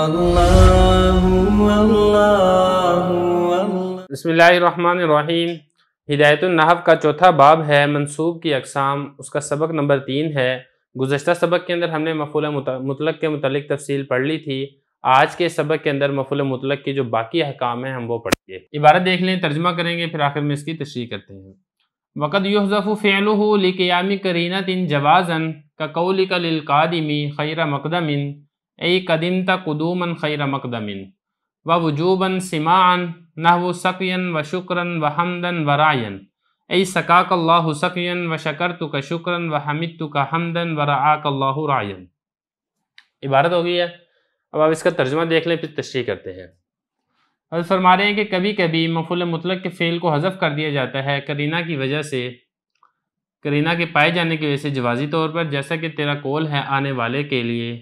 بسم اللہ الرحمن الرحیم۔ ہدایت النحو کا چوتھا باب ہے منصوب کی اقسام، اس کا سبق نمبر 3 ہے۔ گزشتہ سبق کے اندر ہم نے مفعول مطلق کے متعلق تفصیل پڑھ لی تھی۔ آج کے سبق کے اندر مفعول مطلق کے جو باقی احکام ہیں ہم وہ پڑھیں گے۔ عبارت دیکھ لیں، ترجمہ کریں گے، پھر آخر میں اس کی تشریح کرتے ہیں۔ وَقَدْ يُحْذَفُ فِعْلُهُ لِقِيَامِ قَرِينَةٍ جَوَازًا كَقَوْلِكَ لِلْقَادِمِ خَيْرَ مَقْدَمٍ أي قَدِمْتَ قُدُومًا خَيْرَ مَقْدَمٍ وَوُجُوبًا سِمَاعًا نَحْوُ سَقْيًا وَشُكْرًا وَحَمْدًا وَرَعْيًا أي سَقَاكَ اللَّهُ سَقْيًا وَشَكَرْتُكَ شُكْرًا وَحَمِدْتُكَ حَمْدًا وَرَعَاكَ اللَّهُ رَعْيًا۔ عبارت ہو گئی ہے، اب آپ اس کا ترجمہ دیکھ لیں، پھر تشریح کرتے ہیں۔ حضرت فرما رہے ہیں کہ کبھی کبھی مفعول مطلق کے فعل کو حذف کر دیا جاتا ہے قرینہ کی وجہ سے، قرینہ کے پائے جانے کی وجہ سے جوازی طور پر، جیسا کہ تیرا قول ہے آنے والے کے لیے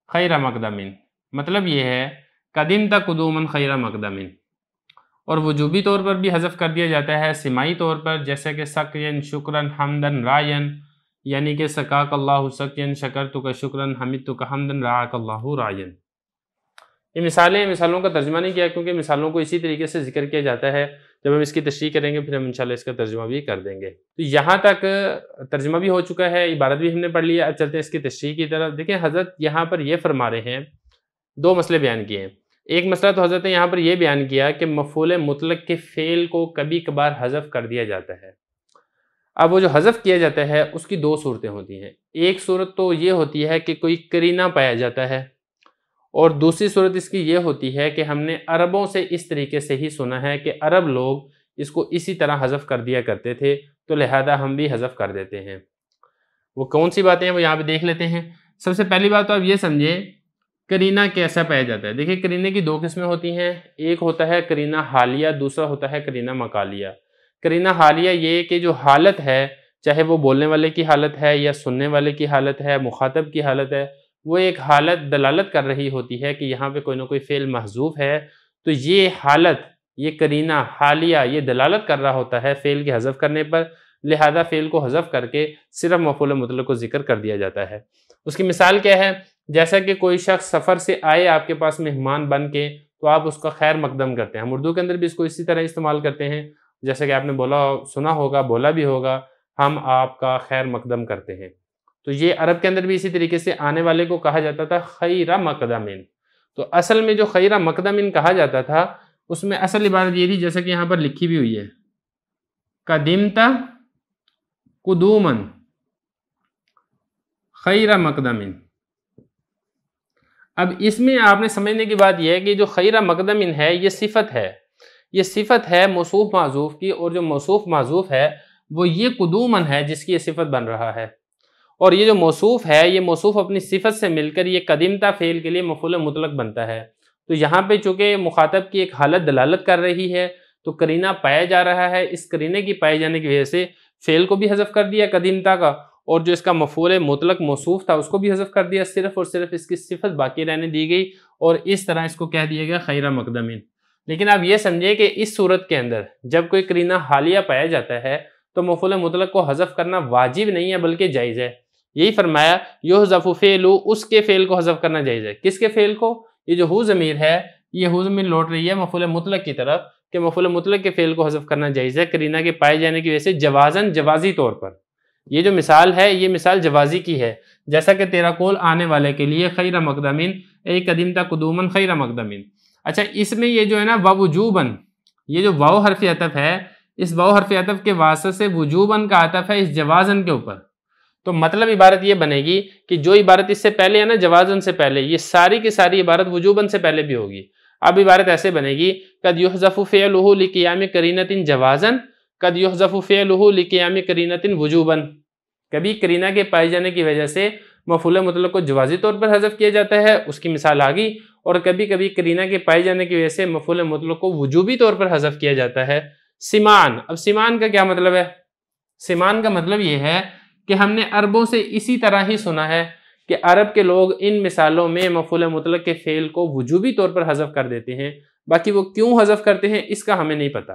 خیر مقدمن، مطلب یہ ہے قدمت قدوما خیر مقدمن۔ اور وجوبی طور پر بھی حذف کر دیا جاتا ہے سماعی طور پر، جیسا کہ سقین شکرن حمدن رائن، یعنی کہ سقاک اللہ سقین شکرتک شکرن حمدتک حمدن رعاک اللہ رائن۔ یہ مثالوں کا ترجمہ نہیں کیا کیونکہ مثالوں کو اسی طریقے سے ذکر کیا جاتا ہے۔ جب ہم اس کی تشریح کریں گے پھر ہم انشاءاللہ اس کا ترجمہ بھی کر دیں گے۔ تو یہاں تک ترجمہ بھی ہو چکا ہے، عبارت بھی ہم نے پڑھ لیا، اب چلتے ہیں اس کی تشریح کی طرف۔ دیکھیں حضرت یہاں پر یہ فرما رہے ہیں، دو مسئلے بیان کیے ہیں۔ ایک مسئلہ تو حضرت نے یہاں پر یہ بیان کیا کہ مفعول مطلق کے فعل کو کبھی کبھار حذف کر دیا جاتا ہے۔ اب وہ جو حذف کیا جاتا ہے اس کی دو صورتیں ہوتی ہیں۔ ایک صورت تو یہ ہوتی ہے کہ کوئی قرینہ پایا جاتا ہے، اور دوسری صورت اس کی یہ ہوتی ہے کہ ہم نے عربوں سے اس طریقے سے ہی سنا ہے کہ عرب لوگ اس کو اسی طرح حذف کر دیا کرتے تھے، تو لہذا ہم بھی حذف کر دیتے ہیں۔ وہ کون سی باتیں ہیں وہ یہاں پہ دیکھ لیتے ہیں۔ سب سے پہلی بات تو آپ یہ سمجھیں قرینہ کیسا پایا جاتا ہے۔ دیکھیں قرینے کی دو قسمیں ہوتی ہیں، ایک ہوتا ہے قرینہ حالیہ، دوسرا ہوتا ہے قرینہ مقالیہ۔ قرینہ حالیہ یہ کہ جو حالت ہے، چاہے وہ بولنے والے کی حالت ہے یا سننے والے کی حالت ہے، مخاطب کی حالت ہے، وہ ایک حالت دلالت کر رہی ہوتی ہے کہ یہاں پہ کوئی نہ کوئی فعل محذوف ہے، تو یہ حالت، یہ قرینہ حالیہ یہ دلالت کر رہا ہوتا ہے فعل کے حذف کرنے پر، لہذا فعل کو حذف کر کے صرف مفعول مطلق کو ذکر کر دیا جاتا ہے۔ اس کی مثال کیا ہے؟ جیسا کہ کوئی شخص سفر سے آئے آپ کے پاس مہمان بن کے، تو آپ اس کا خیر مقدم کرتے ہیں۔ ہم اردو کے اندر بھی اس کو اسی طرح استعمال کرتے ہیں، جیسا کہ آپ نے سنا ہوگا، بولا بھی ہوگا، ہم آپ کا خیر مقدم کرتے ہیں۔ تو یہ عرب کے اندر بھی اسی طریقے سے آنے والے کو کہا جاتا تھا خیر مقدمن۔ تو اصل میں جو خیر مقدمن کہا جاتا تھا اس میں اصل عبارت یہ تھی جیسا کہ یہاں پر لکھی بھی ہوئی ہے، قدمت قدومن خیر مقدمن۔ اب اس میں آپ نے سمجھنے کی بات یہ ہے کہ جو خیر مقدمن ہے یہ صفت ہے، یہ صفت ہے موصوف معذوف کی، اور جو موصوف معذوف ہے وہ یہ قدومن ہے جس کی یہ صفت بن رہا ہے، اور یہ جو موصوف ہے یہ موصوف اپنی صفت سے مل کر یہ قدمتا فعل کے لیے مفعول مطلق بنتا ہے۔ تو یہاں پہ چونکہ مخاطب کی ایک حالت دلالت کر رہی ہے تو قرینہ پایا جا رہا ہے، اس قرینے کی پائے جانے کی وجہ سے فعل کو بھی حذف کر دیا قدمتا کا، اور جو اس کا مفعول مطلق موصوف تھا اس کو بھی حذف کر دیا، صرف اور صرف اس کی صفت باقی رہنے دی گئی، اور اس طرح اس کو کہہ دیا گیا خیر مقدمین۔ لیکن آپ یہ سمجھیں کہ اس صورت کے اندر جب کوئی قرینہ حالیہ پایا جاتا ہے تو مفعول مطلق کو حذف کرنا واجب نہیں ہے بلکہ جائز ہے۔ یہی فرمایا یحذف فعل، اس کے فعل کو حذف کرنا جائز ہے۔ کس کے فعل کو؟ یہ جو ہو ضمیر ہے، یہ ہو ضمیر لوٹ رہی ہے مفعول مطلق کی طرف کہ مفعول مطلق کے فعل کو حذف کرنا جائز ہے قرینہ کے پائے جانے کی وجہ سے، جوازاً جوازی طور پر۔ یہ جو مثال ہے یہ مثال جوازی کی ہے، جیسا کہ تیرا قول آنے والے کے لیے خیر مقدمین ای قدمت قدومن خیر مقدمین۔ اچھا اس میں یہ جو ہے نا ووجوباً، یہ جو واو حرف عطف ہے، اس واو حرف عطف کے واسطے سے وجوباً کا عطف ہے اس جوازاً کے اوپر۔ تو مطلب عبارت یہ بنے گی کہ جو عبارت اس سے پہلے ہے نا جوازاً سے پہلے، یہ ساری کی ساری عبارت وجوباً سے پہلے بھی ہوگی۔ اب عبارت ایسے بنے گی قد یحذف فعلہ لقیام قرینۃ جوازاً قد یحذف فعلہ لقیام قرینۃ وجوباً۔ کبھی قرینہ کے پائے جانے کی وجہ سے مفعول مطلق کو جوازی طور پر حذف کیا جاتا ہے، اس کی مثال آ گئی، اور کبھی کبھی قرینہ کے پائے جانے کی وجہ سے مفعول مطلق کو وجوبی طور پر حذف کیا جاتا ہے۔ سمان، اب سمان کا کیا مطلب ہے؟ سمان کا مطلب یہ ہے کہ ہم نے عربوں سے اسی طرح ہی سنا ہے کہ عرب کے لوگ ان مثالوں میں مفعول مطلق کے فعل کو وجوبی طور پر حذف کر دیتے ہیں، باقی وہ کیوں حذف کرتے ہیں اس کا ہمیں نہیں پتہ۔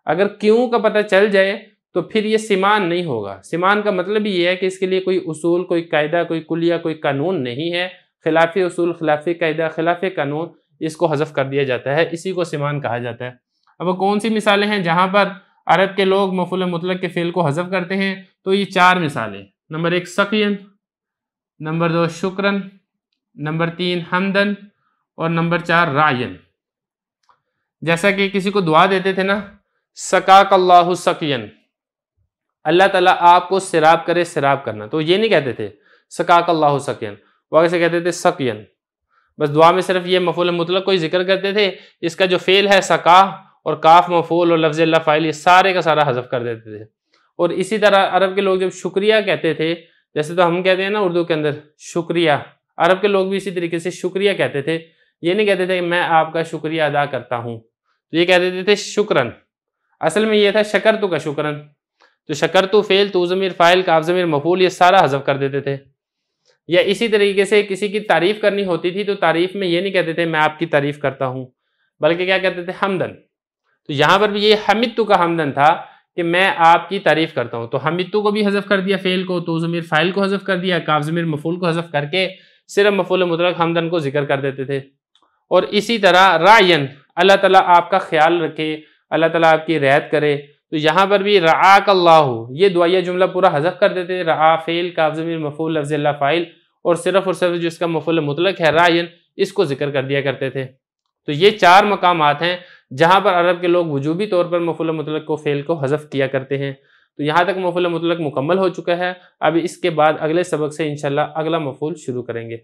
اگر کیوں کا پتہ چل جائے تو پھر یہ سمان نہیں ہوگا۔ سمان کا مطلب یہ ہے کہ اس کے لیے کوئی اصول، کوئی قاعدہ، کوئی کلیہ، کوئی قانون نہیں ہے، خلافی اصول، خلافی قاعدہ، خلافی قانون، اس کو حذف کر دیا جاتا ہے، اسی کو سمان کہا جاتا ہے۔ اب وہ کون سی مثالیں ہیں جہاں پر عرب کے لوگ مفعول مطلق کے فعل کو حذف کرتے ہیں؟ تو یہ 4 مثالیں، نمبر 1 سقین، نمبر 2 شکرن، نمبر 3 حمدن، اور نمبر 4 رعین۔ جیسا کہ کسی کو دعا دیتے تھے نا، سقاک اللہ سقین، اللہ تعالیٰ آپ کو سیراب کرے، سیراب کرنا، تو یہ نہیں کہتے تھے سقاک اللہ سقین، وہ کیسے کہتے تھے سقین، بس دعا میں صرف یہ مفعول مطلق کو ہی ذکر کرتے تھے، اس کا جو فعل ہے سقا اور کاف مفعول اور لفظ اللہ فاعل، یہ سارے کا سارا حذف کر دیتے تھے۔ اور اسی طرح عرب کے لوگ جب شکریہ کہتے تھے، جیسے تو ہم کہتے ہیں نا اردو کے اندر شکریہ، عرب کے لوگ بھی اسی طریقے سے شکریہ کہتے تھے، یہ نہیں کہتے تھے کہ میں آپ کا شکریہ ادا کرتا ہوں، تو یہ کہتے تھے شکرن، اصل میں یہ تھا شکرتو کا شکرن، تو شکرتو فعل، تو ضمیر فاعل، کاف ضمیر مفعول، یہ سارا حذف کر دیتے تھے۔ یا اسی طریقے سے کسی کی تعریف کرنی ہوتی تھی تو تعریف میں یہ نہیں کہتے تھے میں آپ کی تعریف کرتا ہوں، بلکہ کیا کہتے تھے حمدن، تو یہاں پر بھی یہ حمدتو کا حمدن تھا کہ میں آپ کی تعریف کرتا ہوں، تو حمدتو کو بھی حذف کر دیا فعل کو، تو ضمیر فاعل کو حذف کر دیا، کاف ضمیر مفعول کو حذف کر کے صرف مفعول مطلق حمدن کو ذکر کر دیتے تھے۔ اور اسی طرح رعین، اللہ تعالیٰ آپ کا خیال رکھے، اللہ تعالیٰ آپ کی رعایت کرے، تو یہاں پر بھی رعاک اللہ، یہ دعائیہ جملہ پورا حذف کر دیتے تھے، رعا فعل، کاف ضمیر مفعول، لفظ اللہ فاعل، اور صرف جو اس کا مفعول مطلق ہے رعین، اس کو ذکر کر دیا کرتے تھے۔ تو یہ 4 مقامات ہیں جہاں پر عرب کے لوگ وجوبی طور پر مفعول مطلق کو فعل کو حذف کیا کرتے ہیں۔ تو یہاں تک مفعول مطلق مکمل ہو چکا ہے، اب اس کے بعد اگلے سبق سے انشاءاللہ اگلا مفعول شروع کریں گے۔